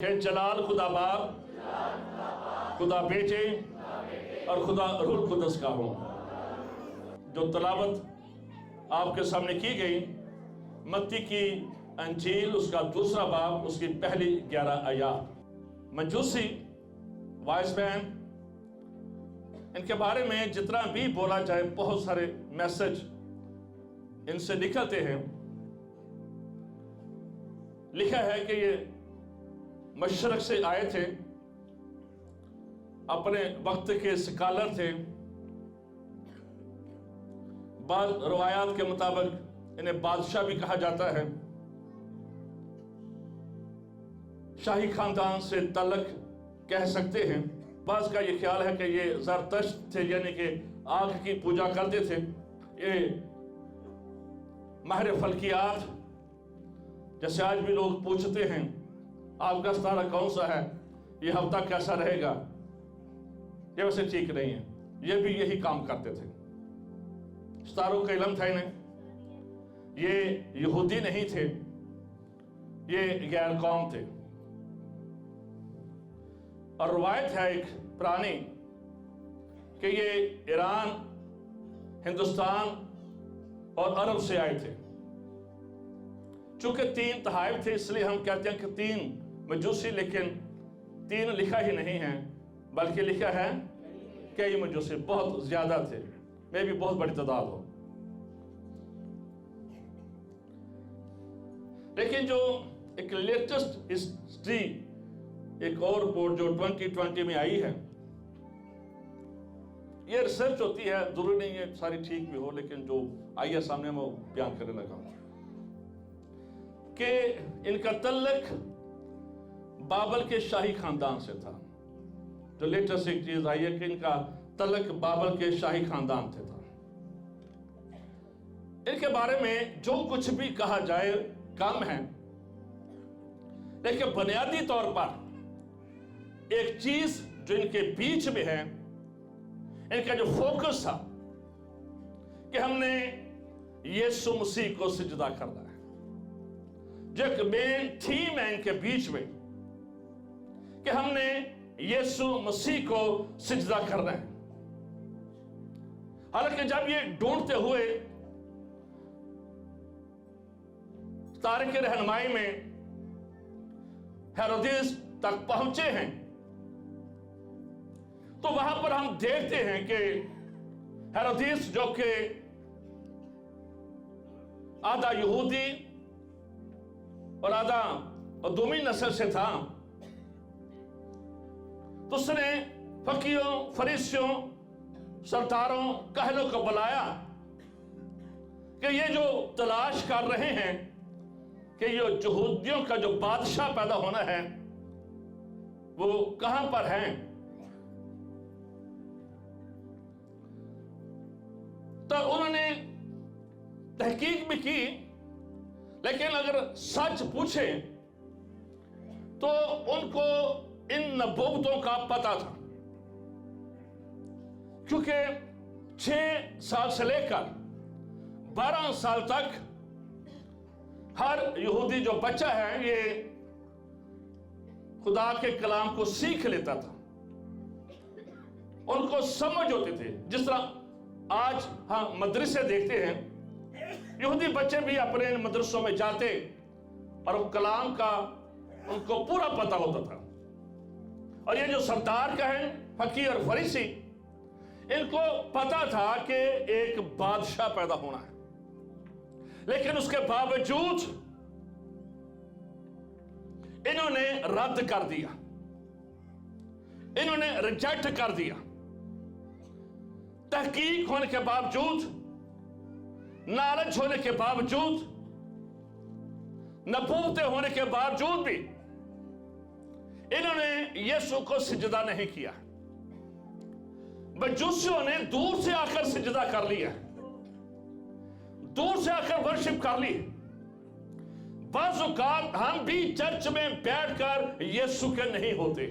जलाल खुदा बाप, खुदा बेटे और खुदा रूह कुदस का हो। जो तलावत आपके सामने की गई मत्ती की अंजील उसका दूसरा बाब उसकी पहली 11 आयत। मजूसी वाइस मैन, इनके बारे में जितना भी बोला जाए बहुत सारे मैसेज इनसे निकलते हैं। लिखा है कि ये मशरक से आए थे, अपने वक्त के स्कॉलर थे। बाद रवायात के मुताबिक इन्हें बादशाह भी कहा जाता है। शाही खानदान से तल्लुक कह सकते हैं। बाज़ का ये ख्याल है कि ये ज़रतश्त थे, यानी कि आग की पूजा करते थे। ये माहिर फल्कियात, जैसे आज भी लोग पूछते हैं आपका सितारा कौन सा है, ये हफ्ता कैसा रहेगा, ये वैसे ठीक नहीं है। ये भी यही काम करते थे, सितारों का इल्म था इन्हें। ये यहूदी नहीं थे, ये गैर कौम थे। और रवायत है एक पुरानी कि ये ईरान, हिंदुस्तान और अरब से आए थे। चूंकि 3 तहाइफ थे, इसलिए हम कहते हैं कि 3 मजूसी, लेकिन 3 लिखा ही नहीं है, बल्कि लिखा है कई मजूसी। बहुत ज्यादा थे, में भी बहुत बड़ी तादाद हो। लेकिन जो एक लेटेस्ट हिस्ट्री, एक और रिपोर्ट जो 2020 में आई है, ये रिसर्च होती है, जरूरी नहीं है सारी ठीक भी हो, लेकिन जो आई है सामने मैं बयान करने लगा कि इनका तल्लुक बाबल के शाही खानदान से था। जो लेटेस्ट एक चीज आई है कि इनका तल्लुक बाबल के शाही खानदान से था। इनके बारे में जो कुछ भी कहा जाए कम है, लेकिन बुनियादी तौर पर एक चीज जो इनके बीच में है, इनका जो फोकस था कि हमने यीशु मसीह को सिजदा करना है। जो एक मेन थीम है इनके बीच में कि हमने यीशु मसीह को सिजदा करना है। हालांकि जब ये ढूंढते हुए तारीख की रहनुमाई में हेरोदेस तक पहुंचे हैं, तो वहां पर हम देखते हैं कि हेरोदेस जो कि आधा यहूदी और आधा अदूमी नस्ल से था, तो उसने फकीरों, फरीसियों, सरदारों, कहलों को बुलाया कि ये जो तलाश कर रहे हैं कि ये यहूदियों का जो बादशाह पैदा होना है वो कहां पर है। तो उन्होंने तहकीक भी की, लेकिन अगर सच पूछे तो उनको इन नबूवतों का पता था, क्योंकि 6 साल से लेकर 12 साल तक हर यहूदी जो बच्चा है ये खुदा के कलाम को सीख लेता था। उनको समझ होती थी। जिस तरह आज हम मदरसे देखते हैं, यहूदी बच्चे भी अपने मदरसों में जाते और कलाम का उनको पूरा पता होता था। और ये जो सरदार का है, फकीर और फरीसी, इनको पता था कि एक बादशाह पैदा होना है, लेकिन उसके बावजूद इन्होंने रद्द कर दिया, इन्होंने रिजेक्ट कर दिया। तहकीक होने के बावजूद, नॉलेज होने के बावजूद, नबूवतें होने के बावजूद भी इन्होंने यीशु को सिजदा नहीं किया। मजूसियों ने दूर से आकर सिजदा कर लिया, दूर से आकर वर्शिप कर ली। बाज़ औक़ात हम भी चर्च में बैठकर यीशु के नहीं होते।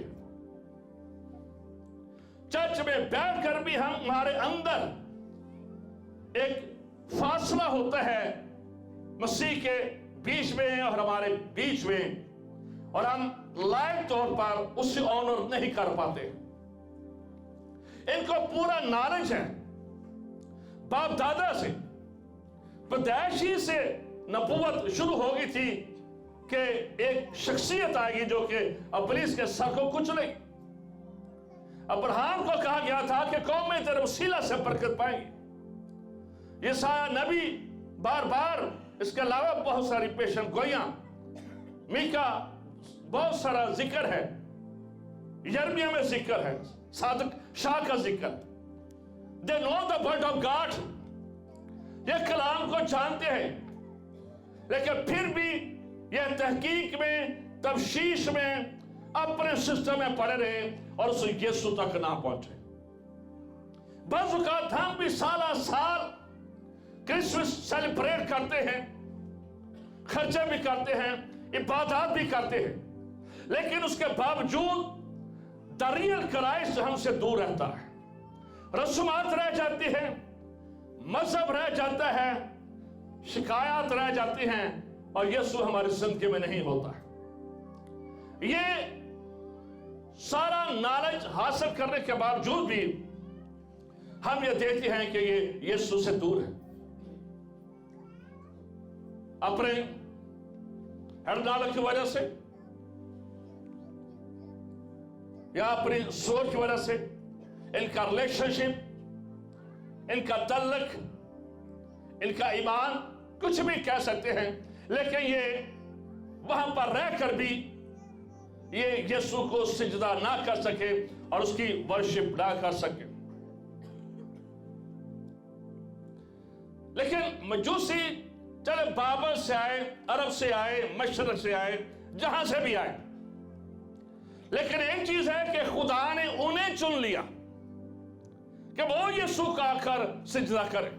चर्च में बैठकर भी हमारे अंदर एक फासला होता है मसीह के बीच में और हमारे बीच में, और हम लायक तौर पर उसे ऑनर नहीं कर पाते। इनको पूरा नॉलेज है बाप दादा से, पैदाइशी से नबूवत शुरू हो गई थी कि एक शख्सियत आएगी जो कि इब्लीस के सर को कुचलेगी। अब्राहम को कहा गया था कि कौमें तेरे वसीला से बरकत पाएंगी। ये सारा नबी बार बार, इसके अलावा बहुत सारी पेशन गोइयां, मीका बहुत सारा जिक्र है, यर्मिया में जिक्र है, सादिक शाह का जिक्र। They know the word of God, ये कलाम को जानते हैं, लेकिन फिर भी यह तहकीक में, तफ्शीश में अपने सिस्टम में पड़े रहे और उस यीशु तक ना पहुंचे। बस औकात हम भी साला साल क्रिसमस सेलिब्रेट करते हैं, खर्चे भी करते हैं, इबादत भी करते हैं, लेकिन उसके बावजूद द रियल क्राइस्ट हमसे दूर रहता है। रस्मात रह जाती है, मजहब रह जाता है, शिकायत रह जाती हैं और यीशु हमारी जिंदगी में नहीं होता है। ये सारा नॉलेज हासिल करने के बावजूद भी हम ये देखते हैं कि ये यीशु से दूर है। अपने हरनाल की वजह से या अपनी सोच की वजह से, इनका रिलेशनशिप, इनका तल्लक, इनका ईमान, कुछ भी कह सकते हैं, लेकिन ये वहां पर रहकर भी ये यीशु को सिजदा ना कर सके और उसकी वर्शिप ना कर सके। लेकिन मजूसी चले बाबर से आए, अरब से आए, मशरक से आए, जहां से भी आए, लेकिन एक चीज है कि खुदा ने उन्हें चुन लिया कि वो यीशु का आकर सिजदा करे।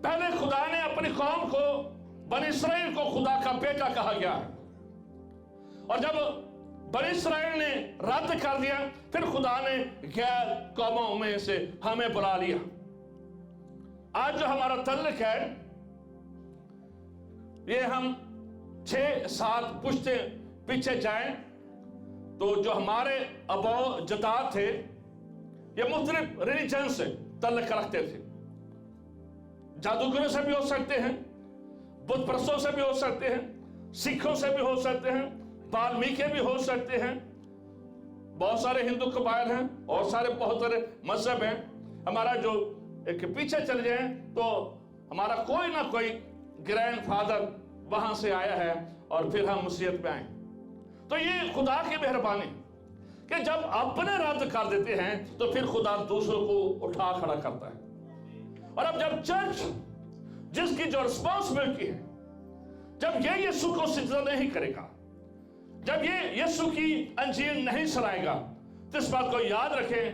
पहले खुदा ने अपनी कौम को, बनी इस्राएल को खुदा का बेटा कहा गया है, और जब बनी इस्राएल ने रद्द कर दिया, फिर खुदा ने गैर कौमों में से हमें बुला लिया। आज जो हमारा तल्लक है, ये हम 6-7 पुश्ते पीछे जाएं तो जो हमारे अबो जदाद थे, ये मुख्तलिफ रिलीजन से तल्लक रखते थे। जादूगरों से भी हो सकते हैं, बुत परस्तों से भी हो सकते हैं, सिखों से भी हो सकते हैं, वाल्मीकि भी हो सकते हैं, बहुत सारे हिंदू कबाइल हैं और सारे बहुत सारे मजहब हैं। हमारा जो एक पीछे चले जाए तो हमारा कोई ना कोई ग्रैंड फादर वहां से आया है और फिर हम मुसीहत पे आए। तो ये खुदा की मेहरबानी कि जब अपने रद्द कर देते हैं तो फिर खुदा दूसरों को उठा खड़ा करता है। और अब जब चर्च, जिसकी जो रिस्पॉन्सिबिलिटी है, जब ये यीशु को सिजदा नहीं करेगा, जब ये यीशु की अंजील नहीं सुनाएगा, तो इस बात को याद रखें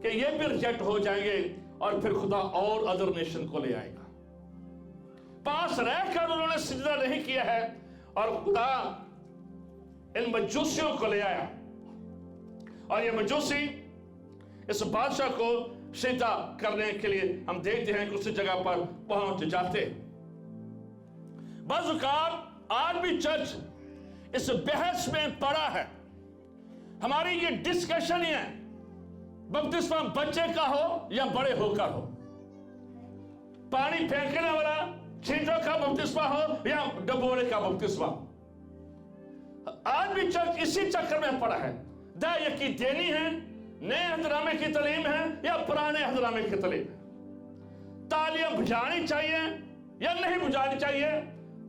कि ये भी रिजेक्ट हो जाएंगे और फिर खुदा और अदर नेशन को ले आएगा। पास रहकर उन्होंने सिजदा नहीं किया है और खुदा इन मजूसियों को ले आया, और ये मजूसी इस बादशाह को सीधा करने के लिए हम देखते हैं कि उस जगह पर पहुंच जाते। बाज़ आज भी चर्च इस बहस में पड़ा है। हमारी ये डिस्कशन ही है, बपतिस्मा बच्चे का हो या बड़े होकर हो, पानी फेंकने वाला छींटों का बपतिस्मा हो या डबोरे का बपतिस्मा। आज भी चर्च इसी चक्कर में पड़ा है। दाया की देनी है, नए हजरामे की तालीम है या पुराने हजरामे की तालीम है, तालियां बुझानी चाहिए या नहीं बुझानी चाहिए,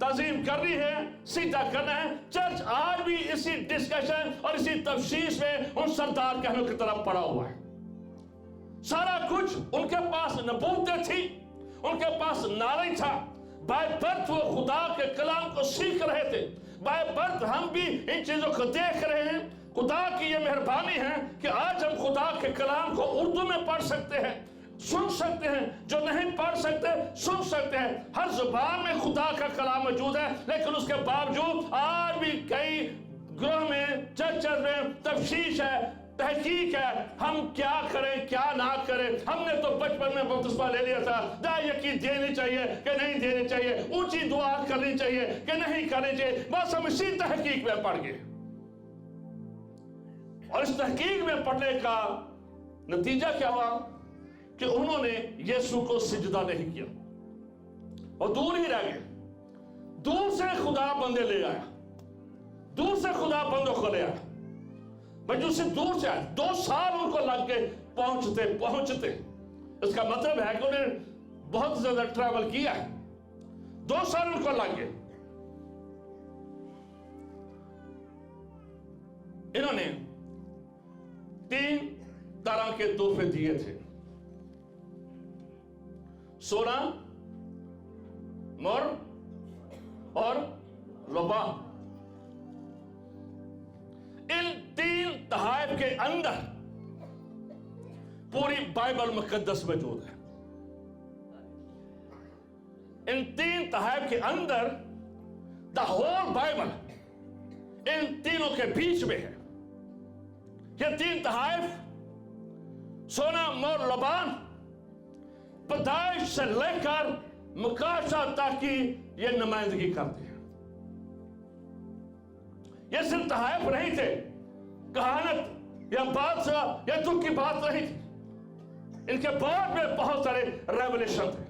तज़ीम करनी है, सीधा करना है। चर्च आज भी इसी डिस्कशन और इसी तफसीस में उन सरदार कहने की तरफ पड़ा हुआ है। सारा कुछ उनके पास नबूवत थी, उनके पास नॉलेज था, बाय बर्थ वो खुदा के कलाम को सीख रहे थे, बाय बर्थ हम भी इन चीजों को देख रहे हैं। खुदा की ये मेहरबानी है कि आज हम खुदा के कलाम को उर्दू में पढ़ सकते हैं, सुन सकते हैं, जो नहीं पढ़ सकते सुन सकते हैं। हर जुबान में खुदा का कलाम मौजूद है, लेकिन उसके बावजूद आज भी कई ग्रोह में, चर्चेस में तफसीश है, तहकीक है हम क्या करें क्या ना करें। हमने तो बचपन में बपतिस्मा ले लिया था, दायकी देनी चाहिए कि नहीं देनी चाहिए, ऊंची दुआ करनी चाहिए कि नहीं करनी चाहिए, बस हम इसी तहकीक में पड़ गए। और इस तहकीक में पढ़ने का नतीजा क्या हुआ कि उन्होंने यीशु को सिजदा नहीं किया और दूर ही रह गए। दूर से खुदा बंदे ले आया, दूर से खुदा बंदों को ले आया। मजूसी दूर से आए, 2 साल उनको लग गए पहुंचते पहुंचते। इसका मतलब है कि उन्हें बहुत ज्यादा ट्रैवल किया है, 2 साल उनको लग गए। इन्होंने 3 तरह के तोहफे दिए थे, सोना, मोर और लोबा। इन 3 तहाइफ के अंदर पूरी बाइबल मुकद्दस मौजूद है। इन 3 तहाइफ के अंदर द होल बाइबल इन तीनों के बीच में है। ये 3 तहाइफ सोना, मोर, लबान पैदाइश से लेकर मुकाशा तक की ये नुमाइंदगी करते हैं। ये सिर्फ तहाइफ नहीं थे, कहानत या बादशाह या दुख की बात नहीं थी। इनके बाद में बहुत सारे रेवलेशन थे,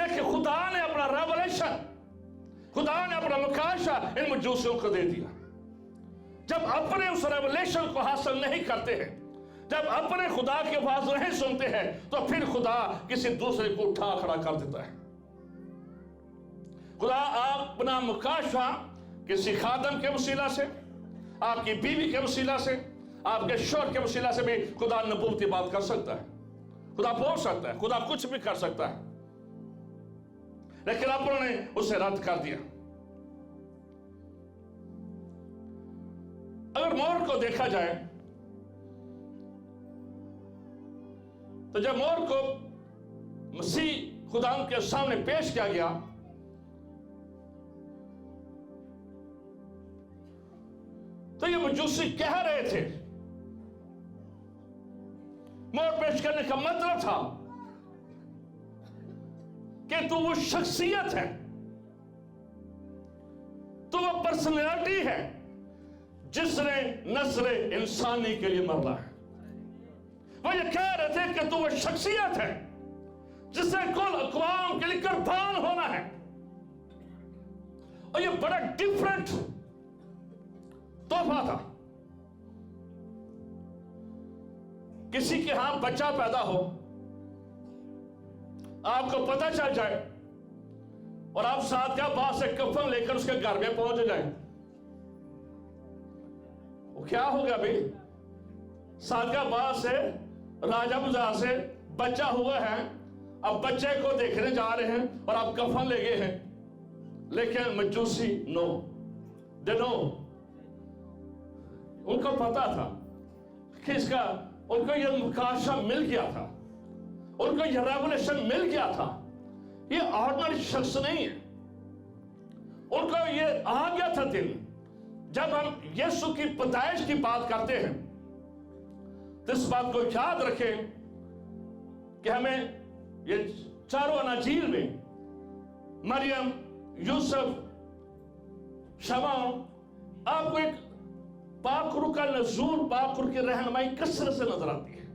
लेकिन खुदा ने अपना रेवलेशन, खुदा ने अपना मुकाशा इन मजूसियों को दे दिया। जब अपने उस रेवलेशन को हासिल नहीं करते हैं, जब अपने खुदा के आवाज नहीं सुनते हैं, तो फिर खुदा किसी दूसरे को उठा खड़ा कर देता है। खुदा अपना मुकाशा किसी खादम के वसीला से, आपकी बीवी के वसीला से, आपके शौहर के वसीला से भी खुदा नबूवती बात कर सकता है, खुदा बोल सकता है, खुदा कुछ भी कर सकता है। लेकिन आपने उसे रद्द कर दिया। अगर मोर को देखा जाए तो जब मोर को मसीह खुदा के सामने पेश किया गया तो ये मजूसी कह रहे थे, मोर पेश करने का मतलब था कि तू वो शख्सियत है, तो वो पर्सनैलिटी है जिसने नस्ल इंसानी के लिए मरना है। वो ये कह रहे थे कि तू वो शख्सियत है जिससे कुल अक़वाम के लिए कुर्बान होना है। और ये बड़ा डिफरेंट तोहफा था। किसी के यहां बच्चा पैदा हो, आपको पता चल जाए और आप साथ का बात से कफन लेकर उसके घर में पहुंच जाए, वो क्या होगा भाई? साथ का बात से राजा बाजार से बच्चा हुआ है, अब बच्चे को देखने जा रहे हैं और आप कफन ले गए हैं। लेकिन मजूसी नो, दे नो, उनको पता था कि इसका, उनको यह मुकाशा मिल गया था, उनको यह रेवलेशन मिल गया था। ये ऑर्डिनरी शख्स नहीं है, उनको ये आ गया था दिन। जब हम यीशु की पैदाइश की बात करते हैं तो इस बात को याद रखें कि हमें ये चारों अनाजील में मरियम, यूसुफ, शमौन, आपको एक पाकरू का नजूर, पाकरू की रहनुमाई कसरत से नजर आती है।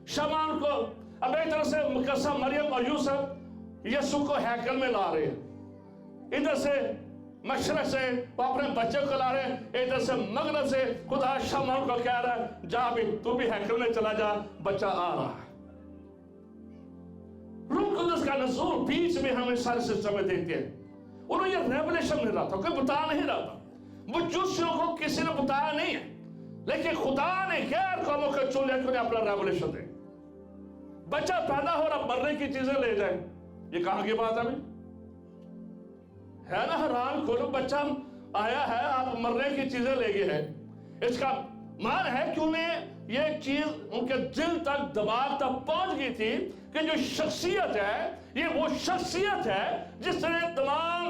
शमौन को अब एक तरह से मुकद्दस मरियम और यूसुफ यीशु को हैकल में ला रहे हैं, इधर से मशरक से वो अपने बच्चे को ला रहे हैं, इधर से मगरब से खुदा शमौन को कह रहा है जा भी, तू भी हैकल में चला जा, बच्चा आ रहा है। रूह कुदस का नज़ूर बीच में हमें सारे सिस्टम में देखते हैं। उन्हें ये रेवलेशन नहीं रहा था, कोई बता नहीं रहा था, मुजूसियों को किसी ने बताया नहीं है, लेकिन खुदा ने गैर कौमों के चुन लिया, अपना रेवलेशन दे। बच्चा पैदा हो रहा, मरने की चीजें ले जाए, ये कहां की बात है ना? हैरान खोलो, बच्चा आया है, आप मरने की चीजें ले गए हैं। इसका मान है कि उन्हें ये चीज उनके दिल तक, दिमाग तक पहुंच गई थी कि जो शख्सियत है, ये वो शख्सियत है जिसने तमाम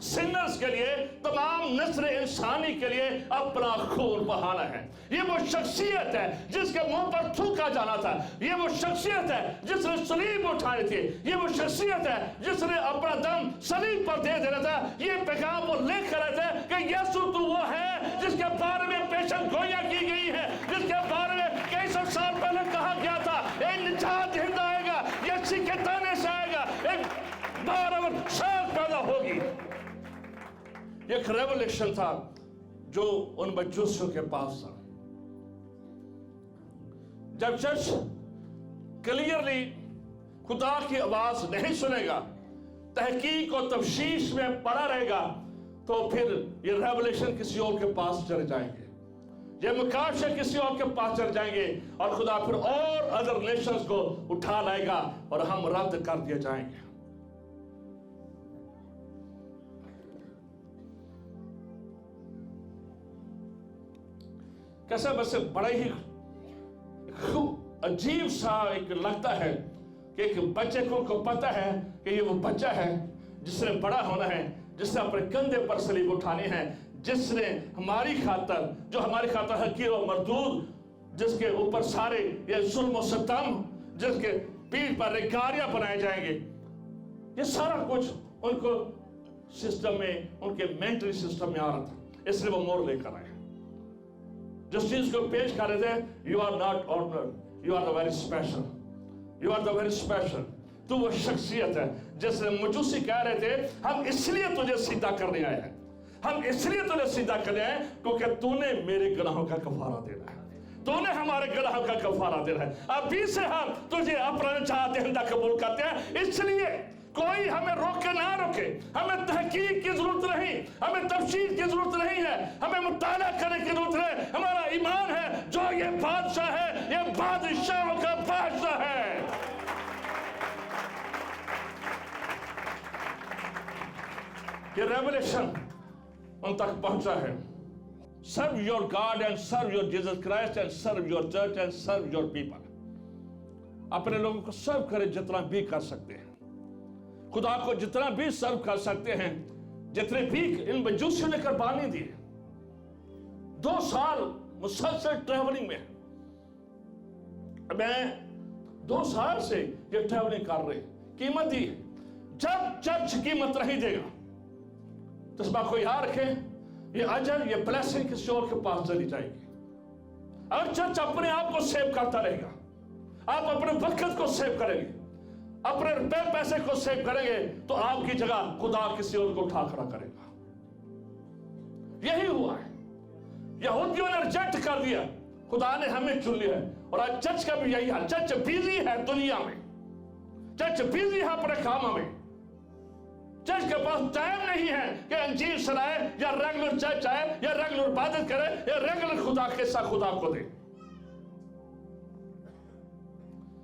सिनर्स के लिए, तमाम नस्ल इंसानी के लिए अपना खून बहाना है। ये वो शख्सियत है जिसके मुंह पर थूका जाना था। ये वो शख्सियत है जिसने सलीब उठाए थे। ये वो शख्सियत है जिसने अपना दम सलीब पर दे देना था। ये पैगाम वो लेकर आए थे कि यीशु तू वो है जिसके बारे में पेशन गोइयां की गई है, जिसके बारे में कई सौ साल पहले कहा गया था एक निजात दहिंदा आएगा, यीशु के ताने से आएगा, एक 12 साल पैदा होगी। एक रेवलेशन था जो उन मजूसियों के पास था। जब चर्च क्लियरली खुदा की आवाज नहीं सुनेगा, तहकीक और तफ्शीश में पड़ा रहेगा, तो फिर ये रेवलेशन किसी और के पास चले जाएंगे, ये मुकाशे किसी और के पास चले जाएंगे और खुदा फिर और अदर नेशंस को उठा लाएगा और हम रद्द कर दिए जाएंगे। कैसे वैसे बड़ा ही अजीब सा एक लगता है कि एक बच्चे को पता है कि ये वो बच्चा है जिसने बड़ा होना है, जिसने अपने कंधे पर सलीब उठाने हैं, जिसने हमारी खातर, जो हमारी खातर हकीर और मरदूद, जिसके ऊपर सारे ये जुल्म और सितम, जिसके पीठ पर रेगारियां बनाए जाएंगे, ये सारा कुछ उनको सिस्टम में, उनके मेंटल सिस्टम में आ रहा था, इसलिए वो मोड़ लेकर आए। जिस चीज को पेश कर रहे थे, you are not ordinary, you are the very special, you are the very special. तू वो शख्सियत है जिसने मजूसी कह रहे थे हम इसलिए तुझे सीधा करने आए हैं, हम इसलिए तुझे सीधा करने आए क्योंकि तूने मेरे गुनाहों का कफारा देना है, तूने हमारे गुनाहों का कफारा देना है। अभी से हम तुझे अपना निजात दहिंदा कबूल करते हैं, इसलिए कोई हमें रोके ना रोके, हमें तहकीक की जरूरत नहीं, हमें तफसील की जरूरत नहीं है, हमें मुताला करने की जरूरत है। हमारा ईमान है जो ये बादशाह है, ये बादशाहों का बादशाह है। ये रेवलेशन उन तक पहुंचा है। Serve your God and serve your Jesus Christ and serve your church and serve your people. अपने लोगों को सर्व करें जितना भी कर सकते हैं, खुदा को जितना भी सर्व कर सकते हैं, जितने भी इन मजूसियों ने कुर्बानी दी। 2 साल मुसलसल ट्रैवलिंग में, मैं 2 साल से ये ट्रैवलिंग कर रहे, कीमत दी। जब चर्च कीमत नहीं देगा तो इस बात को याद रखें, ये अजर, ये ब्लेसिंग किसी और के पास चली जाएगी। अगर चर्च अपने आप को सेव करता रहेगा, आप अपने वक्त को सेव करेंगे, अपने रुपए पैसे को सेव करेंगे, तो आपकी जगह खुदा किसी और को उठा खड़ा करेगा। यही हुआ है। यहूदियों ने रिजेक्ट कर दिया, खुदा ने हमें चुन लिया है। और आज चर्च का भी यही हाल। चर्च बिजी है दुनिया में, चर्च बिजी है अपने कामों में, चर्च के पास टाइम नहीं है कि अंजीर सुनाए या रेगुलर चर्च आए या रेगुलर इबादत करे या रेगुलर खुदा के साथ खुदा को दे।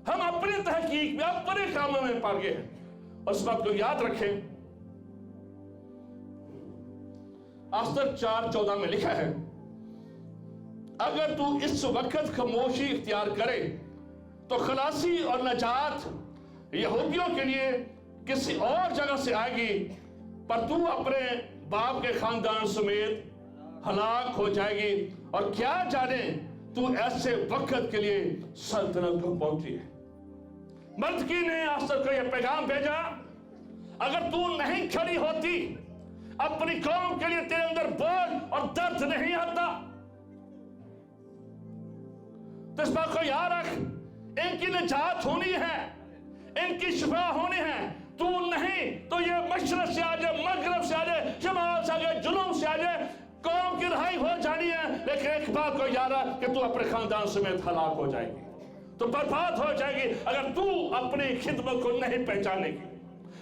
हम अपनी तहकीक में, अपने कामों में पड़ गए हैं। और इस बात को याद रखें, अस्तर 4:14 में लिखा है, अगर तू इस वक्त खामोशी इख्तियार करे तो खलासी और नजात यहूदियों के लिए किसी और जगह से आएगी, पर तू अपने बाप के खानदान समेत हलाक हो जाएगी। और क्या जाने तू ऐसे वक्त के लिए सल्तनत को पहुंची है। मर्दकी ने अस्तर को यह पैगाम भेजा, अगर तू नहीं खड़ी होती, अपनी कौम के लिए तेरे अंदर बोझ और दर्द नहीं आता, तो इस बात को याद रख, इनकी निजात होनी है, इनकी शिफा होनी है। तू नहीं तो ये मशरक से आ जाए, मगरब से आ जाए, शमाल से आ जाए, जुनूब से आ जाए, कौम की रिहाई हो जानी है। लेकिन एक बात को याद रख कि तू अपने खानदान समेत हलाक हो जाएगी, तो बर्बाद हो जाएगी अगर तू अपनी खिदमत को नहीं पहचानेगी,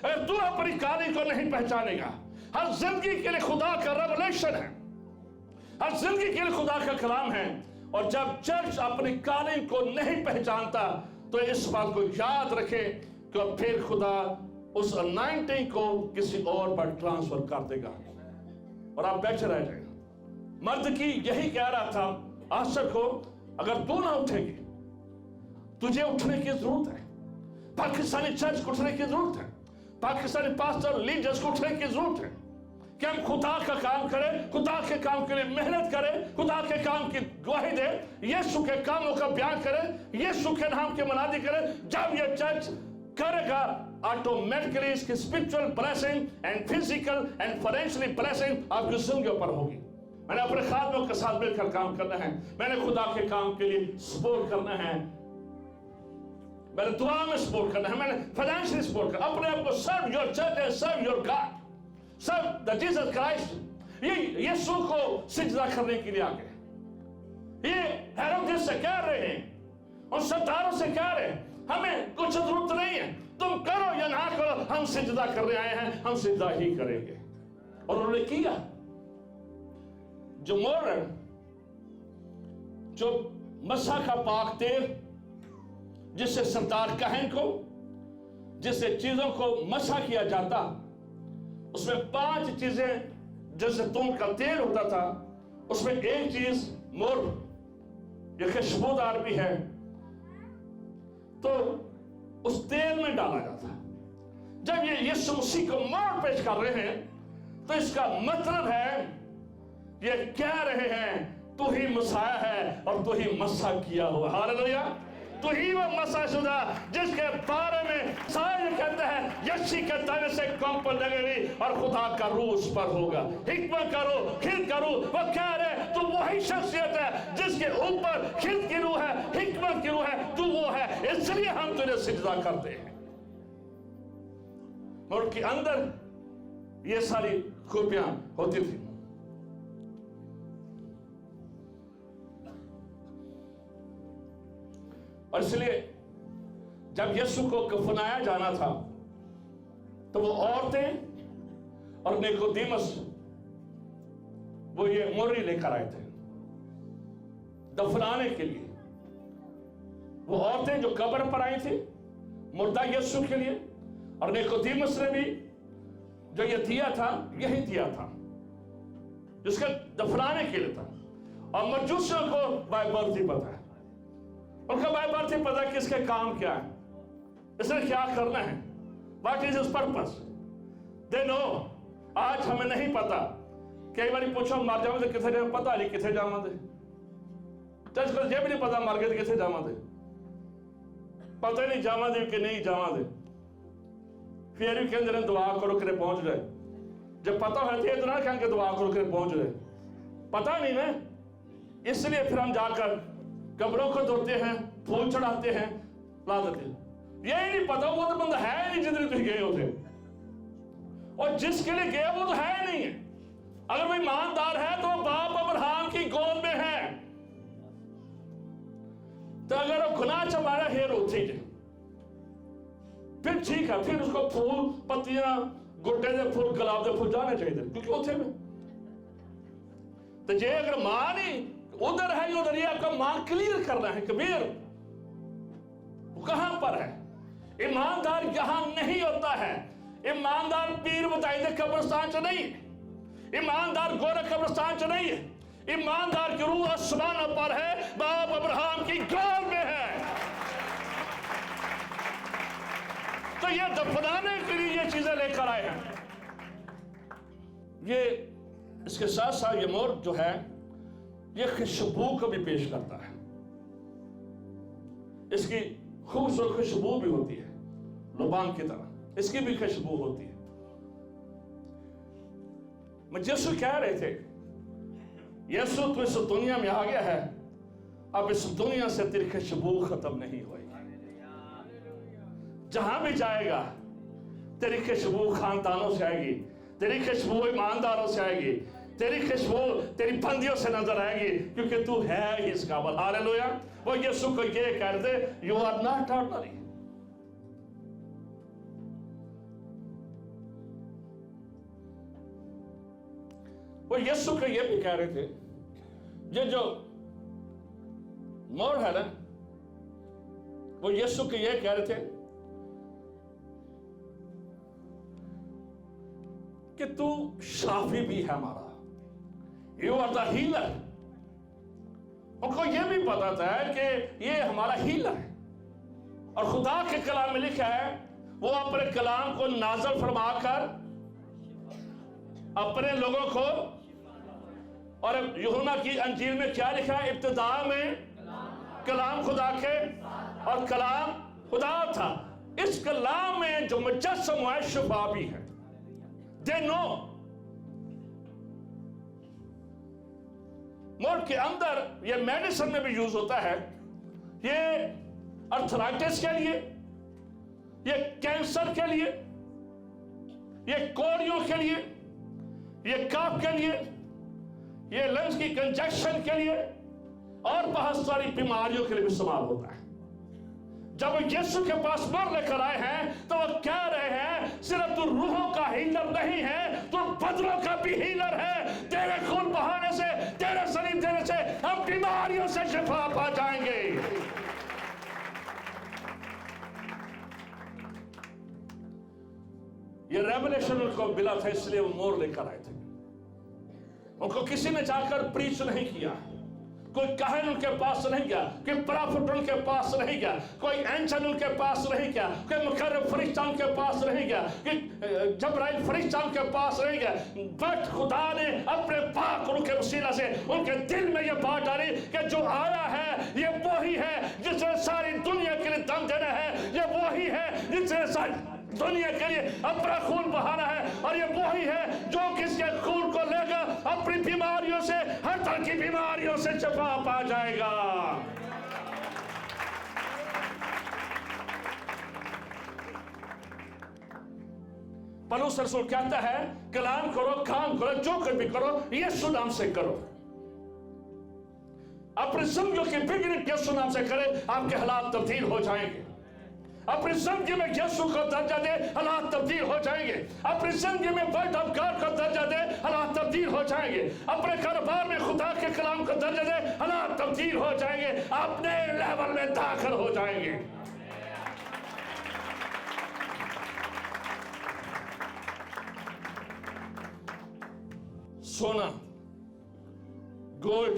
अगर तू अपनी काली को नहीं पहचानेगा। हर जिंदगी के लिए खुदा का रेवलेशन है, हर जिंदगी के लिए खुदा का कलाम है। और जब चर्च अपनी काली को नहीं पहचानता, तो इस बात को याद रखें कि फिर खुदा उस अनाइंटिंग को किसी और पर ट्रांसफर कर देगा और आप बैठे रह जाएगा। मर्द की यही कह रहा था आसर को, अगर तू ना उठेगी, तुझे उठने की जरूरत है, पाकिस्तानी चर्च को उठने की जरूरत है, पाकिस्तानी पास्टर लीडर्स को उठने की जरूरत है। कि हम खुदा का काम करें, खुदा के काम के लिए मेहनत करें, खुदा के काम की गवाही दें, यीशु के कामों का बयान करें, यीशु के नाम की मनादी करें। जब ये चर्च करेगा ऑटोमेटिकली इसकी spiritual blessing and physical and financially blessing आपकी जिंदगी पर होगी। मैंने अपने खादमों के साथ मिलकर काम करना है, मैंने खुदा के काम के लिए सपोर्ट करना है, मैंने दुआ में सपोर्ट करना है, मैंने फाइनेंशियली सपोर्ट करना, अपने आप को serve your church and serve your God, serve the Jesus Christ. ये यीशु को सिजदा करने के लिए आ गए। ये हेरोदेस से कह रहे हैं और सरदारों से कह रहे हैं हमें कुछ जरूरत नहीं है, तुम करो या ना करो, हम सिजदा करने आए हैं, हम सिजदा ही करेंगे। और उन्होंने किया। जो मोर जो मसा का पाक तेल जिससे सरदार कहन को, जिससे चीजों को मसा किया जाता, उसमें 5 चीजें जैसे तुम का तेल होता था, उसमें एक चीज मोर जो खुशबूदार भी है तो उस तेल में डाला जाता। जब ये यीशु मसीह को मोर पेश कर रहे हैं तो इसका मतलब है ये कह रहे हैं तू ही मसाया है और तू ही मसा किया हुआ। हालेलुया। तो ही वो मसाशुदा जिसके बारे में शायद कहते हैं यशी के तने से कंप लगेगी और खुदा का रूह उस पर होगा। हिकमत करो, खिल करो, वो कह रहे तू वही शख्सियत है जिसके ऊपर खिल की रूह है, हिकमत की रूह है, तू वो है, इसलिए हम तुझे सिजदा करते हैं। और के अंदर ये सारी खूबियां होती थी। और इसलिए जब यीशु को कफनाया जाना था तो वो औरतें और निकोदेमस वो ये मोरी लेकर आए थे दफनाने के लिए। वो औरतें जो कब्र पर आई थी मुर्दा यीशु के लिए, और निकोदेमस ने भी जो ये दिया था यही दिया था जिसके दफनाने के लिए था। और मजूसियों को बाय बर्थ ही पता है, उनका बाय बर्थ ही पता है कि इसके काम क्या है, इसने क्या करना है, what is his purpose. They know. आज हमें नहीं पता। कई बार पूछो मर जाओ तो किथे जाए, पता नहीं किथे जावा दे। जज को ये भी नहीं पता मर गए तो किथे जावा दे, पता नहीं जावा दे कि नहीं जावा दे। फिर भी कहते हैं दुआ करो कि पहुंच जाए। जब पता है तो इतना कहेंगे दुआ करो कि पहुंच जाए, पता नहीं ना, इसलिए फिर हम जाकर कब्रों को धोते हैं, फूल चढ़ाते हैं, ला देते हैं। यही नहीं पता वो तो बंदा है नहीं जिधर तुम गए होते, और जिसके लिए गए वो तो है नहीं है। अगर वो ईमानदार है तो बाप अब्राहम की गोद में है, तो अगर वो गुनाह चमारा हेर होती है फिर ठीक है, फिर उसको फूल पत्तियां गुड्डे दे फूल गुलाब दे फूल जाने चाहिए क्योंकि उसे में तो जे अगर मां नहीं उधर है उधर, ये आपका मां क्लियर करना है कबीर वो कहां पर है। ईमानदार यहां नहीं होता है। ईमानदार पीर बताई दे कब्रिस्तान च नहीं, ईमानदार गोरख कब्रिस्तान च नहीं है। ईमानदार की रूह आसमान पर है, बाप अब्राहम की गोद में है। तो ये दफनाने के लिए ये चीजें लेकर आए हैं। ये इसके साथ साथ ये मोर जो है ये खुशबू को भी पेश करता है। इसकी खूबसूरत खुशबू भी होती है, लुबान की तरह इसकी भी खुशबू होती है। यीशु कह रहे थे यीशु तो इस दुनिया में आ गया है, अब इस दुनिया से तेरी खुशबू खत्म नहीं होगी। जहां भी जाएगा तेरी खुशबू खानदानों से आएगी, तेरी खुशबू ईमानदारों से आएगी, तेरी खुशबू तेरी बंदियों से नजर आएगी क्योंकि तू है इस काबिल। हालेलुया। वो यीशु को ये कह दे यू आर नॉट ऑर्डिनरी। वो यीशु को ये भी कह रहे थे ये जो मोर है ना, वो यीशु को ये कह रहे थे कि तू शाफी भी है हमारा, यू आर द हीलर। उनको यह भी पता था कि ये हमारा हीलर है, और खुदा के कलाम में लिखा है वो अपने कलाम को नाज़िल फरमाकर अपने लोगों को। और यूहन्ना की अंजील में क्या लिखा है? इब्तिदा में कलाम खुदा के और कलाम खुदा था। इस कलाम में जो मुजस्सम है शिफा भी है। दे नो मोड के अंदर ये मेडिसिन में भी यूज होता है। ये अर्थराइटिस के लिए, ये कैंसर के लिए, ये कोड़ियों के लिए, ये कफ के लिए, ये लंग्स की कंजक्शन के लिए और बहुत सारी बीमारियों के लिए भी इस्तेमाल होता है। जब यीशु के पास मर लेकर आए हैं तो वो कह रहे हैं सिर्फ तू रूहों का हीलर नहीं है, तू बदलों का भी हीलर है। तेरे खून बहाने से, तेरे शरीर देने से हम बीमारियों से शिफा पा जाएंगे। ये रेवलेशन उनको मिला था, इसलिए वो मोर लेकर आए थे। उनको किसी ने जाकर प्रीच नहीं किया, कोई काहिन उनके पास नहीं गया, कोई प्रॉफिट उनके पास नहीं गया, कोई एंजल उनके पास नहीं गया, कोई मुकर्रब फरिश्ता उनके पास नहीं गया, कि जबराइल फरिश्ता उनके पास नहीं गया। बट खुदा ने अपने पाक रूह के वसीला से उनके दिल में यह बात डाली कि जो आया है ये वही है जिसने सारी दुनिया के लिए दम देना है, ये वही है जिसने सारी दुनिया के लिए अपना खून बहाना है, और ये वही है जो किसके खून को लेगा अपनी बीमारियों से, हर तरह की बीमारियों से शिफा पा जाएगा। पौलुस रसूल कहता है कलाम करो, काम करो, जो कुछ भी करो यीशु नाम से करो। अपनी जिंदगी की बिगिनिंग यीशु नाम से करें, आपके हालात तब्दील हो जाएंगे। अपनी जिंदगी में यीशु को दर्जा दे, हालात तब्दील हो जाएंगे। अपनी जिंदगी में वर्ड ऑफ गॉड को दर्जा दे, हालात तब्दील हो जाएंगे। अपने कारोबार में खुदा के कलाम को दर्जा दे, हालात तब्दील हो जाएंगे, अपने लेवल में दाखिल हो जाएंगे। सोना, गोल्ड,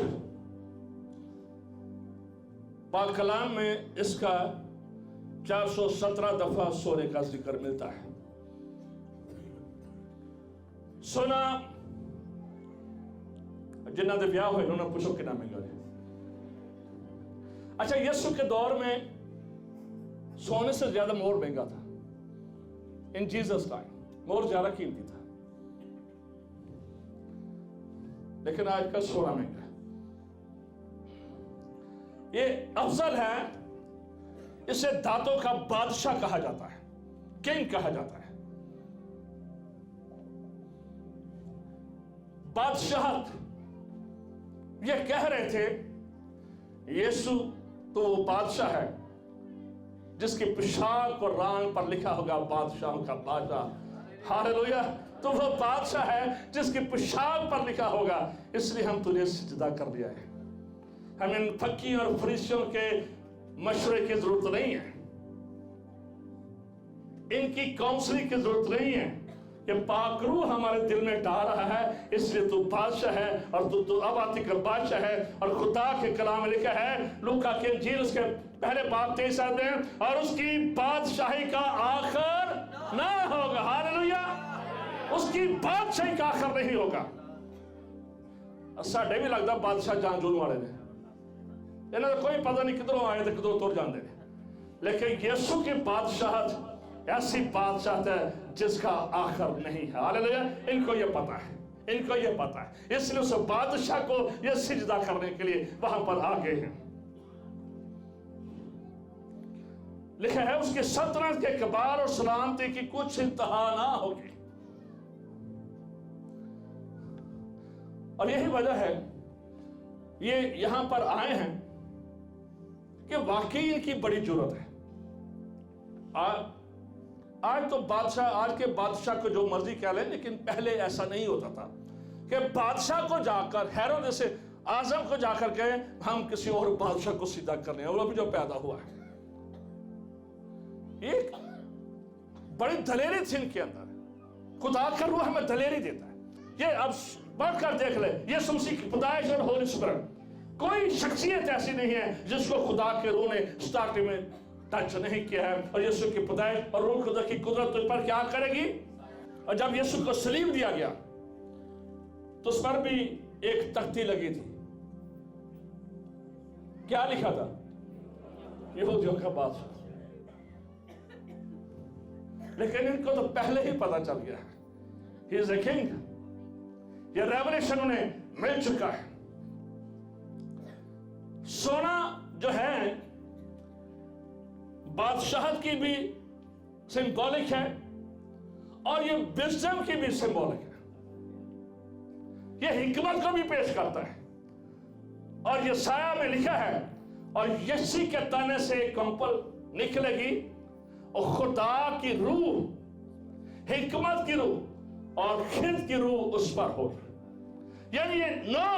पाक कलाम में इसका 417 दफा सोने का जिक्र मिलता है। सोना जिन्ना दे ब्याह हुए उन्होंने पूछो कि नाम है। अच्छा, यीशु के दौर में सोने से ज्यादा मोर महंगा था। इन जीसस टाइम मोर ज्यादा कीमती था, लेकिन आज का सोना महंगा है। ये अफजल है, इसे दातों का बादशाह कहा जाता है, किंग कहा जाता है। बादशाह ये कह रहे थे यीशु तो वो बादशाह है जिसकी पोशाक और रंग पर लिखा होगा बादशाहों का बादशाह। हालेलुया। तो वो बादशाह है जिसकी पोशाक पर लिखा होगा, इसलिए हम तुझे सजदा कर दिया है। हम इन फकीर और फरिश्तों के मशवरे की जरूरत नहीं है, इनकी काउंसलिंग की जरूरत नहीं है। ये पाक रूह हमारे दिल में डाल रहा है, इसलिए तू बादशाह है और तू अबाती का बादशाह है। और खुदा के कलाम में लिखा है लूका के इंजील उसके पहले बाब 23 में, और उसकी बादशाही का आखिर ना होगा। हालेलुया। उसकी बादशाही का आखिर नहीं होगा। साढ़े भी लगता बादशाह जान जून वाले ने, इन्हें तो कोई पता नहीं किधरों आए थे किधरों तुर जाते हैं, लेकिन यीशु की बादशाहत ऐसी बादशाहत है जिसका आखिर नहीं है। हालेलुया। इनको ये पता है, इनको ये पता है, इसलिए उस बादशाह को ये सिजदा करने के लिए वहां पर आ गए हैं। लिखा है उसके सल्तनत के कबार और सलामती की कुछ इंतहा ना होगी। और यही वजह है ये यहां पर आए हैं कि वाकई इनकी बड़ी जरूरत है। आज तो बादशाह, आज के बादशाह को जो मर्जी कह लें, लेकिन पहले ऐसा नहीं होता था कि बादशाह को जाकर हेरोद जैसे आजम को जाकर कहे हम किसी और बादशाह को सीधा कर रहे हैं। वो भी जो पैदा हुआ है, एक बड़ी दलेरी थी इनके अंदर। खुदा का रूह हमें दलेरी देता है। ये अब बढ़कर देख ले, ये मसीह की पैदाइश और होली स्पिरिट, कोई शख्सियत ऐसी नहीं है जिसको खुदा के रूह ने स्टार्टिंग में टच नहीं किया है। और यीशु की पैदाइश और रूह खुदा की कुदरत तुझ पर क्या करेगी। और जब यीशु को सलीब दिया गया तो उस पर भी एक तख्ती लगी थी। क्या लिखा था? यहूदियों का बादशाह। लेकिन इनको तो पहले ही पता चल गया है, ही इज ए किंग। ये रेवलेशन उन्हें मिल चुका है। सोना जो है बादशाहत की भी सिंबॉलिक है और ये विजडम की भी सिंबॉलिक है। ये हिकमत को भी पेश करता है। और ये साया में लिखा है, और यसी के तने से एक कंपल निकलेगी और खुदा की रूह, हिकमत की रूह और खिद की रूह उस पर होगी। यानी ये नो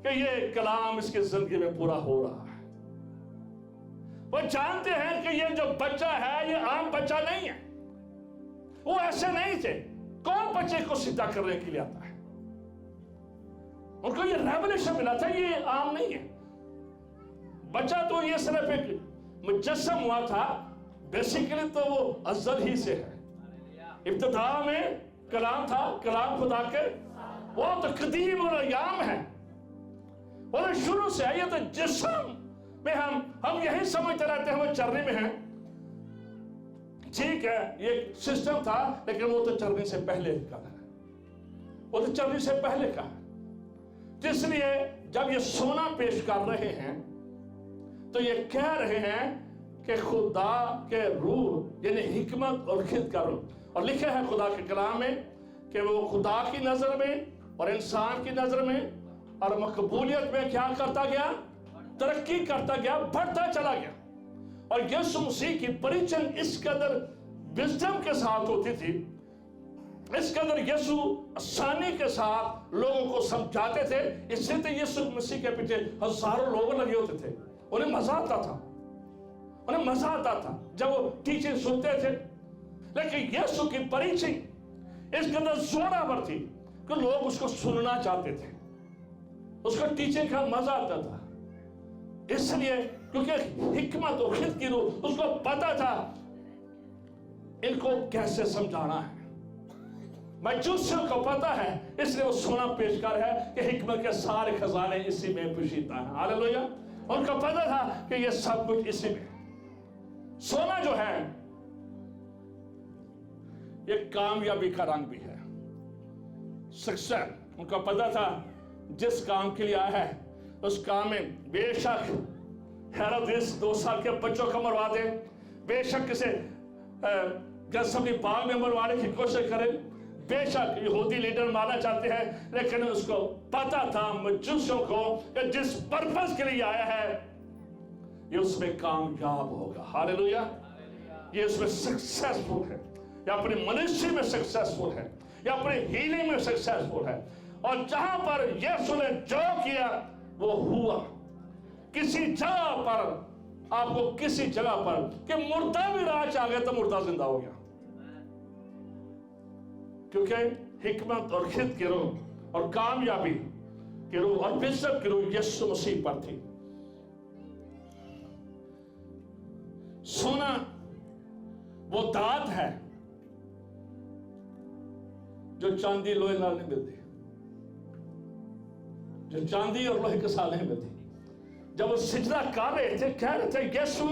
कि ये कलाम इसकी जिंदगी में पूरा हो रहा है। वो जानते हैं कि ये जो बच्चा है ये आम बच्चा नहीं है। वो ऐसे नहीं थे। कौन बच्चे को सीधा करने के लिए आता है? उनको ये रेवलेशन मिला था, ये आम नहीं है। बच्चा तो ये सिर्फ एक मुजस्सम हुआ था। बेसिकली तो वो अज़ल ही से है। इब्तिदा में कलाम था, कलाम खुदा के, वो तो कदीम और अयाम है, वो तो शुरू से है। ये तो जिस्म में हम यही समझते रहते हैं वो चरनी में है। ठीक है, ये सिस्टम था, लेकिन वो तो चरनी से पहले का है। वो तो चरनी से पहले का है। इसलिए जब ये सोना पेश कर रहे हैं तो ये कह रहे हैं कि खुदा के रूह यानी हिकमत और खिद का रूह। और लिखा है खुदा के कलाम में कि वो खुदा की नजर में और इंसान की नजर में और मकबूलियत में क्या करता गया? तरक्की करता गया, बढ़ता चला गया। और यीशु मसीह की परिचय इस कदर विजडम के साथ होती थी, इस कदर यीशु आसानी के साथ लोगों को समझाते थे। इससे तो यीशु मसीह के पीछे हजारों लोग लगे होते थे। उन्हें मजा आता था, उन्हें मजा आता था जब वो टीचिंग सुनते थे। लेकिन यीशु की परिचय इस कदर जोरावर थी कि लोग उसको सुनना चाहते थे, उसको टीचिंग का मजा आता था। इसलिए क्योंकि हिकमत और खिद की रूह, उसको पता था इनको कैसे समझाना है। मजूसियों को पता है, इसलिए वो सोना पेश कर है कि हिकमत के सारे खजाने इसी में पोशीदा हैं। हालेलुया। उनको पता था कि ये सब कुछ इसी में। सोना जो है ये कामयाबी का रंग भी है, सक्सेस। उनको पता था जिस काम के लिए आया है उस काम में बेशक हेरोदेस 2 साल के बच्चों को मरवा दे, बेशक किसे गसबनी बाग में मरवाने की कोशिश करे, बेशक यहूदी लीडर मारना चाहते हैं, लेकिन उसको पता था मजूसियों को कि जिस पर्पस के लिए आया है ये उसमें कामयाब होगा। हालेलुया। ये उसमें सक्सेसफुल है, या अपने मिनिस्ट्री में सक्सेसफुल है, या अपने हीलिंग में सक्सेसफुल है। और जहां पर यीशु ने जो किया वो हुआ। किसी जगह पर आपको, किसी जगह पर कि मुर्दा भी राज आ गया तो मुर्दा जिंदा हो गया, क्योंकि हिकमत और खिद की रूह और कामयाबी की रूह और विजडम की रूह यीशु मसीह पर थी। सोना वो दात है जो चांदी लोहे नाल नहीं मिलती, जो चांदी और लोहे के साथ नहीं मिलती। जब वो सिजदा कर रहे थे, कह रहे थे यीशु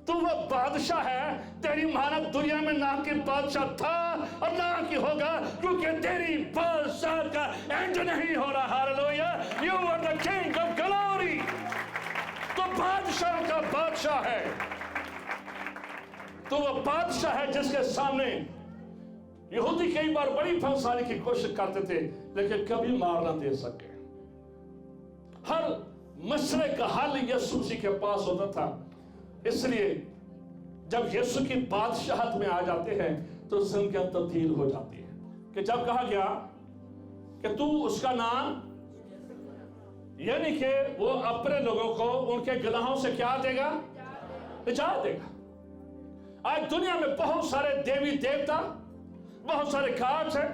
तू वो बादशाह है, तेरी मानव दुनिया में ना कि बादशाह था और ना कि होगा, क्योंकि तेरी बादशाह का एंड नहीं हो रहा। Hallelujah. You are the king of glory. तो बादशाह का बादशाह है, तो वो बादशाह है जिसके सामने यहूदी कई बार बड़ी फंसाने की कोशिश करते थे, लेकिन कभी मार ना दे सके। हर मसले का हल यीशु मसीह के पास होता था। इसलिए जब यीशु की बादशाहत में आ जाते हैं तो जिंदगी तब्दील हो जाती है। कि जब कहा गया कि तू उसका नाम, यानी कि वो अपने लोगों को उनके गुनाहों से क्या देगा? निजात देगा। आज दुनिया में बहुत सारे देवी देवता, बहुत सारे काज हैं,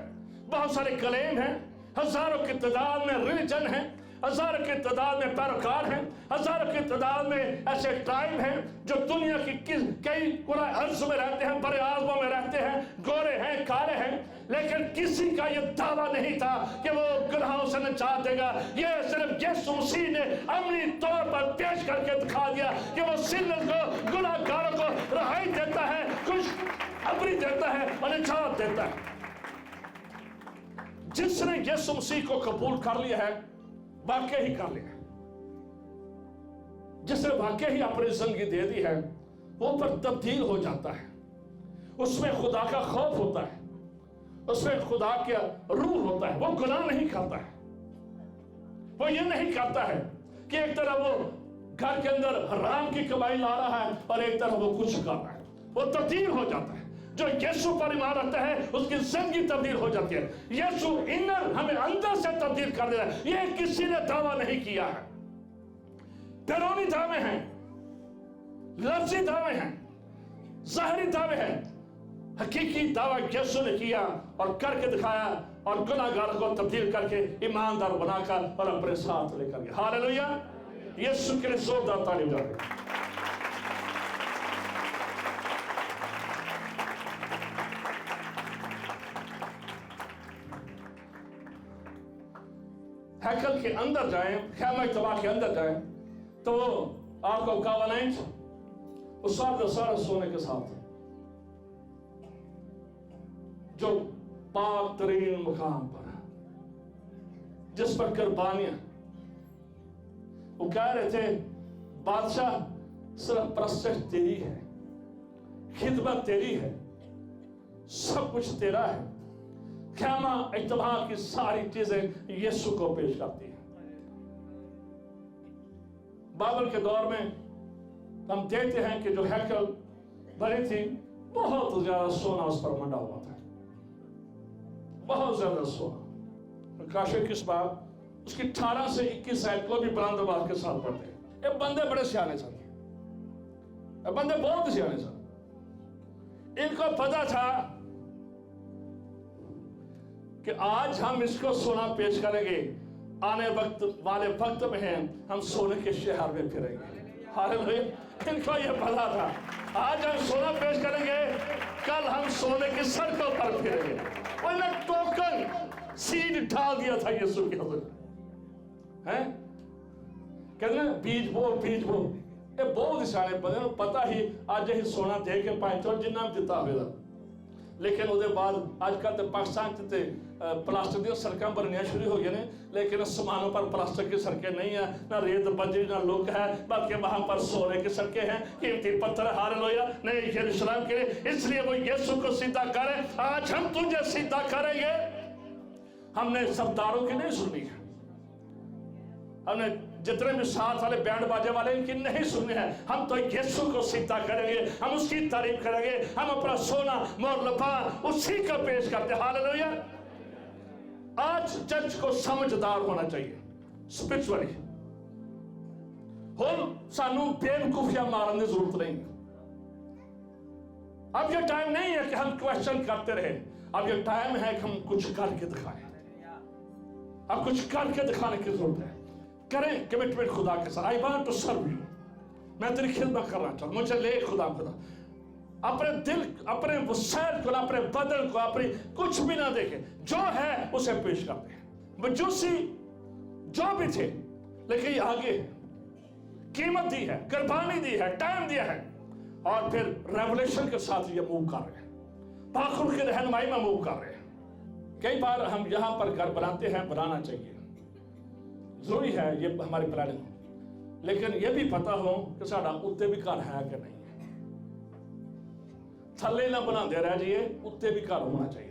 बहुत सारे कलेम हैं, हजारों की तादाद में रिलीजन है, हजारों की तादाद में पैरोकार हैं, हजारों की तादाद में ऐसे ट्राइब हैं जो दुनिया की कई अर्ज में रहते हैं, बड़े आज़मों में रहते हैं, गोरे हैं, काले हैं, लेकिन किसी का ये दावा नहीं था कि वो गुनाहों से निजात देगा। ये सिर्फ यीशु मसीह ने अमली तौर पर पेश करके दिखा दिया कि वो सिन्नर को, गुनाहगारों को रहाई देता है, खुशखबरी देता है और निजात देता है। जिसने यीशु मसीह को कबूल कर लिया है, वाकई ही कर लिया है, जिसने वाकई ही अपनी जिंदगी दे दी है, वो पर तब्दील हो जाता है। उसमें खुदा का खौफ होता है, उसमें खुदा का रूह होता है। वो गुनाह नहीं करता है, वो ये नहीं करता है कि एक तरह वो घर के अंदर हराम की कमाई ला रहा है और एक तरह वो कुछ कर रहा है। वो तब्दील हो जाता है। जो यीशु पर ईमान रखता है उसकी जिंदगी तब्दील हो जाती है। यीशु इनर हमें अंदर से तब्दील कर देता है। ये किसी ने दावा नहीं किया है। बैरूनी दावे हैं, लफ्जी दावे हैं, ज़ाहिरी दावे हैं। हकीकी दावा यीशु ने किया और करके दिखाया और गुनाहगारों को तब्दील करके ईमानदार बनाकर और अपने साथ लेकर गया। हालेलुया! यीशु के लिए जोरदार ताली बजाएं। हैकल के अंदर जाएं, खैमा तबाह के अंदर जाएं, तो आपको कावानाइट उस सारा सोने के साथ जो पाक तरीन मुकाम पर जिस पर कुर्बानियां, वो कह रहे थे बादशाह सिर्फ परस्तिश तेरी है, खिदमत तेरी है, सब कुछ तेरा है। ख़ैमा इत्तबाह की सारी चीजें यीशु को पेश करती है। बाइबल के दौर में हम देखते हैं कि जो हैकल बनी थी, बहुत ज्यादा सोना उस पर मंडा हुआ था, बहुत ज्यादा सोना। काशी किस बात उसकी 18 से 21 आयत को भी बुलंद के साथ पढ़ते हैं। ये बंदे बड़े सियाने सन, बंदे बहुत सियाने सन। इनको पता था कि आज हम इसको सोना पेश करेंगे, आने वाले वक्त में हैं हम सोने के शहर में फिरेंगे। हालेलुया! इनको ये पता था आज हम सोना पेश करेंगे, कल हम सोने की सड़कों पर फिरेंगे। उन्होंने टोकन सीड डाल दिया था यीशु के हज़ूर हैं। कहते हैं बीज बो बीज बो, ये बहुत निशाने पता पता ही आज ही सोना दे के पाए तो जिन्ना दिता होगा। लेकिन उसके बाद आजकल तो पाकिस्तान से प्लास्टिक दी सड़क बननिया शुरू हो गई ने, लेकिन समानों पर प्लास्टिक की सड़कें नहीं है, ना रेत बजरी ना लुक है, बल्कि वहां पर सोने की सड़कें हैं, कीमती पत्थर। हालेलुया! नहीं यरूशलेम के लिए, इसलिए वो यीशु को सीधा करे। आज हम तुझे सीधा करेंगे। हमने सरदारों की नहीं सुननी है, हमने जितने भी साथ वाले बैंड बाजे वाले इनकी नहीं सुननी है। हम तो यीशु को सीधा करेंगे, हम उसकी तारीफ करेंगे, हम अपना सोना मोर लफा उसी का पेश करते। हालेलुया! आज चर्च को समझदार होना चाहिए स्पिरिचुअली। हम सानू बेवकूफियां मारने की जरूरत नहीं। अब ये टाइम नहीं है कि हम क्वेश्चन करते रहे, अब ये टाइम है कि हम कुछ करके दिखाएं। अब कुछ करके दिखाने की जरूरत है। करें कमिटमेंट खुदा के साथ। I want to serve you, मैं तेरी खिदमत करना चाहता हूं, मुझे ले खुदा। अपने दिल, अपने वसैल को, अपने बदन को, अपनी कुछ भी ना देखे, जो है उसे पेश करते हैं। मजूसी जो भी थे, लेकिन ये आगे कीमत दी है, कुर्बानी दी है, टाइम दिया है, और फिर रेवलेशन के साथ ये मूव कर रहे हैं, पाखुर की रहनुमाई में मूव कर रहे हैं। कई बार हम यहां पर घर बनाते हैं, बनाना चाहिए, जरूरी है ये हमारी प्लानिंग हो, लेकिन ये भी पता हो कि साड़ा उत्ते भी घर है कि नहीं। थले ना बनाते रह जाइए, उत्ते भी घर होना चाहिए,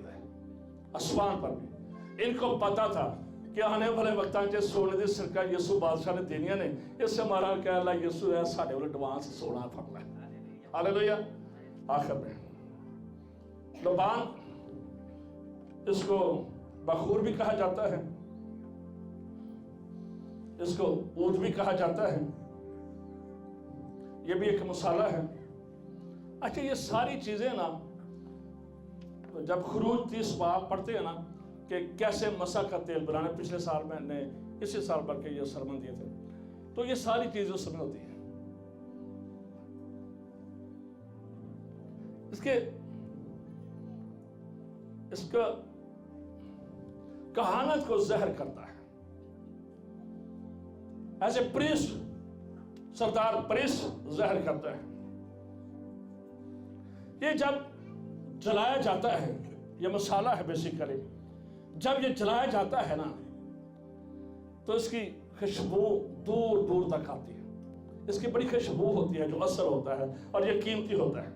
आसमान पर भी। इनको पता था कि आने वाले वक्त में सोने की सरकार यीशु बादशाह ने देनिया ने, इससे हमारा कह ला यीशु है साढ़े वाले एडवांस सोना फड़ना है। हालेलुया! आखिर में लबान, इसको बखूर भी कहा जाता है, इसको ऊद भी कहा जाता है, ये भी एक मसाला है। अच्छा, ये सारी चीजें ना जब खुरूज 30 बाब पढ़ते हैं ना, कि कैसे मसा का तेल बनाना। पिछले साल मैंने इसी साल बल्कि ये सरमन दिए थे। तो ये सारी चीजें उस समय होती हैं। इसका कहानत को जहर करता है। ऐसे प्रिस्ट, सरदार प्रिस्ट जहर करता है। ये जब जलाया जाता है, ये मसाला है बेसिकली, जब ये जलाया जाता है ना तो इसकी खुशबू दूर दूर तक आती है। इसकी बड़ी खुशबू होती है, जो असर होता है, और ये कीमती होता है।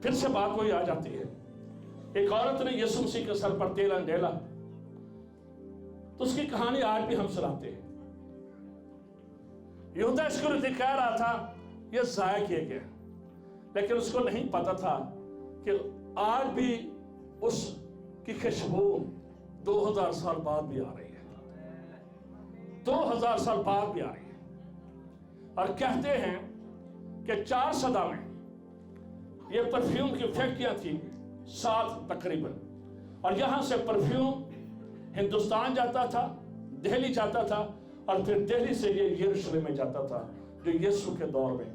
फिर से बात वही आ जाती है, एक औरत ने यीशु मसीह के सर पर तेल अंडेला, तो उसकी कहानी आज भी हम सुनाते हैं। यहूदा इस्करियोती कह रहा था यह जाया किया गया, लेकिन उसको नहीं पता था कि आज भी उसकी खुशबू 2000 साल बाद भी आ रही है, 2000 साल बाद भी आ रही है। और कहते हैं कि 4 सदा में ये परफ्यूम की फैक्ट्रियां थी 7 तकरीबन, और यहां से परफ्यूम हिंदुस्तान जाता था, दिल्ली जाता था, और फिर दिल्ली से ये यरूशलेम में जाता था, जो यीशु के दौर में।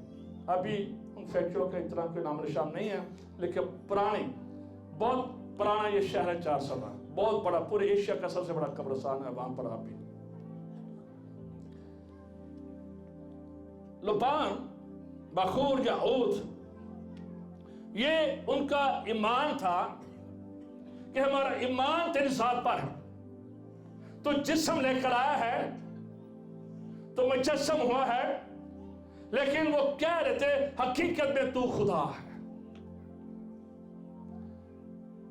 अभी उन फैक्ट्रियों का इतना कोई नाम निशान नहीं है, लेकिन पुरानी, बहुत पुराना ये शहर है 4 सदा, बहुत बड़ा, पूरे एशिया का सबसे बड़ा कब्रिस्तान है वहां पर। आप भी लुबान, बखूर या ऊद, ये उनका ईमान था कि हमारा ईमान तेरी जात पर है। तो जिस्म लेकर आया है, तो मुजस्सम हुआ है, लेकिन वो कह रहे थे हकीकत में तू खुदा है,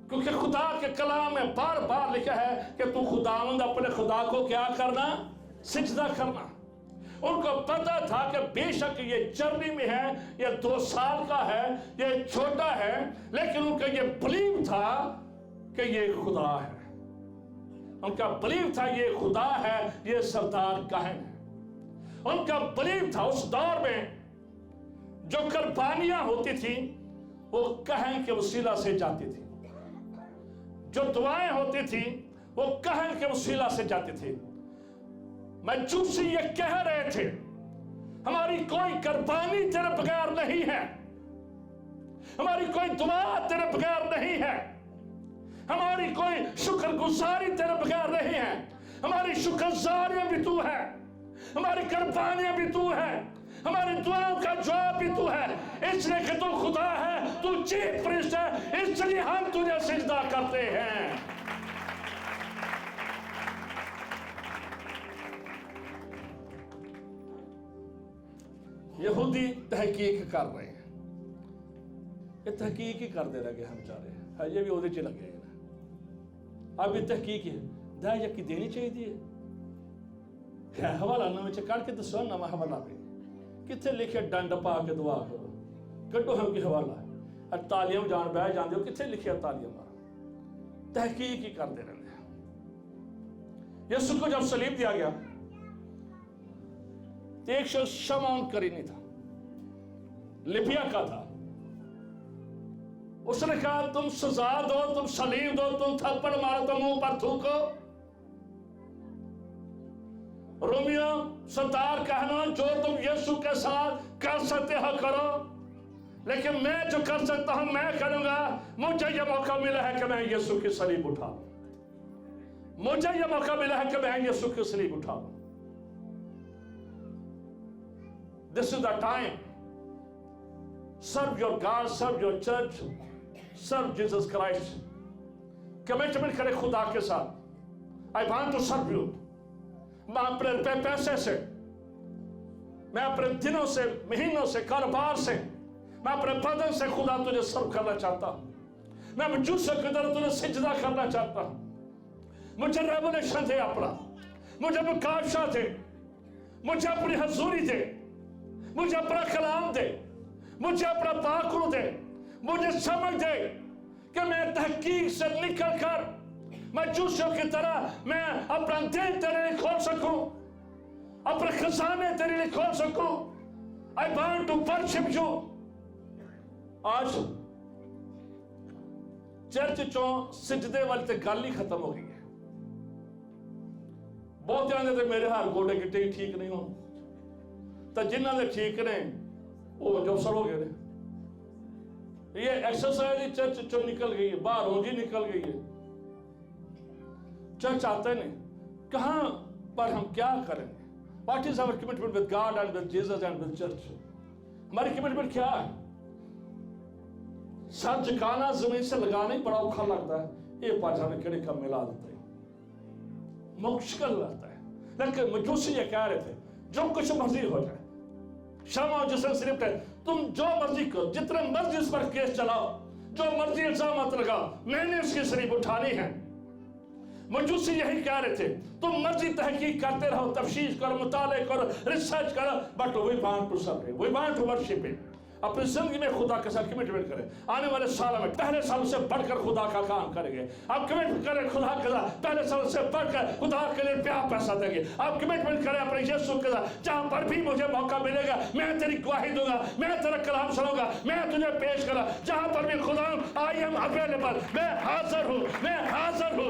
क्योंकि खुदा के कलाम में बार बार लिखा है कि तू खुदावंद अपने खुदा को क्या करना, सिजदा करना। उनको पता था कि बेशक ये जर्नी में है, ये 2 साल का है, ये छोटा है, लेकिन उनका ये बिलीव था कि ये खुदा है। उनका बिलीव था ये खुदा है, ये सरदार काहिन है। उनका बिलीव था उस दौर में जो कुर्बानियां होती थी वो काहिन के वसीला से जाती थी, जो दुआएं होती थी वो काहिन के वसीला से जाती थी। मजूसी ये कह रहे थे हमारी कोई कुर्बानी तेरे बगैर नहीं है, हमारी कोई दुआ तेरे बगैर नहीं है, हमारी कोई शुक्रगुजारी तेरे बगैर नहीं है, हमारी शुक्रगुजारियां भी तू है, हमारी कुर्बानियां भी तू है, हमारी दुआओं का जवाब भी तू है। इसलिए कि तू खुदा है, तू चीफ प्रीस्ट है, इसलिए हम तुझे सिजदा करते हैं। यहूदी तहकीक कर रहे हैं, ये तहकीक ही करते रह गए हम चारे हैं, ये भी ਉਹਦੇ ਚ लगे हैं ना। अब ये तहकीक है दा यकी देनी चाहिए है। हवाला नवे च कढ़ के दसो, नवा हवाला पे किथे लिखे डंड पा के दुआ करो, कड्डो हम की हवाला है। तालियां जान बह जाते हो, किथे लिखे तालियां मारो, तहकीक ही करते रहते हैं। यीशु को जब सलीब दिया गया तो एक शख्स शमौन करीनी था, लिबिया का था। उसने कहा तुम सजा दो, तुम सलीब दो, तुम थप्पड़ मारो तो मुंह पर थूको। रोमियो सरदार कहना जो तुम यीशु के साथ कर सकते हो करो, लेकिन मैं जो कर सकता हूं मैं करूंगा। मुझे यह मौका मिला है कि मैं यीशु की सलीब उठाऊं, मुझे यह मौका मिला है कि मैं यीशु की सलीब उठाऊं। This is the time. Serve your God, serve your church, serve Jesus Christ. Commitment करे खुदा के साथ। I want to serve you. मैं अपने पैसे से, मैं अपने दिनों से, महीनों से, कारोबार से, मैं अपने बदन से खुदा तुझे सर्व करना चाहता हूं। मैं मजूसों की तरह तुझे सिजदा करना चाहता हूं। मुझे रेवलेशन दे अपना, मुझे मुकाशा दे, मुझे अपनी हजूरी दे, मुझे अपना कलाम दे, मुझे अपना पाकुर दे, मुझे समझ दे कि मैं तहकीक से निकल कर मजूसियों की तरह मैं अपना दिल तेरे लिए खोल सकूं, अपने खजाने तेरे लिए खोल सकूं। I want to worship you. आज चर्च चों सिजदे वाली ते गल ही खत्म हो गई है। बहुत आते थे मेरे हार गोडे गिट्टे ठीक नहीं हो, तो जिन्होंने ठीक ने वो अफसर हो गए। ये एक्सरसाइज चर्च चो निकल गई है, बाहर होंगी निकल गई है। चर्च आते ने कहां पर हम क्या करेंगे? What is our commitment with God and with Jesus and with church? हमारी कमिटमेंट क्या है? सर झुकाना जमीन से लगाना ही बड़ा औखा लगता है। ये पाचा ने केड़े कम मिला देता है, मुश्किल लगता है। लेकिन मजूसी ये कह रहे थे जो कुछ मर्जी हो जाए, शमा जिसने सिर्फ है, तुम जो मर्जी करो, जितने मर्जी इस पर केस चलाओ, जो मर्जी इल्जाम लगाओ, मैंने उसकी शरीफ उठानी है। मजूसी यही कह रहे थे, तुम मर्जी तहकीक करते रहो, तफ्शीश करो, मुताले करो, रिसर्च करो, but we want to serve him, we want to worship him. अपनी जिंदगी में खुदा के साथ कमिटमेंट करें। आने वाले सालों में पहले साल से बढ़कर खुदा का काम करेंगे। आप कमिटमेंट करें खुदा के साथ, पहले साल से बढ़कर खुदा के लिए प्यार पैसा देंगे। आप कमिटमेंट करें अपने यीशु के साथ, जहां पर भी मुझे मौका मिलेगा मैं तेरी गवाही दूंगा, मैं तेरा कलाम सुनाऊंगा, मैं तुझे पेश करा। जहां पर भी खुदा आई एम अवेलेबल, मैं हाजिर हूं, मैं हाजिर हूं।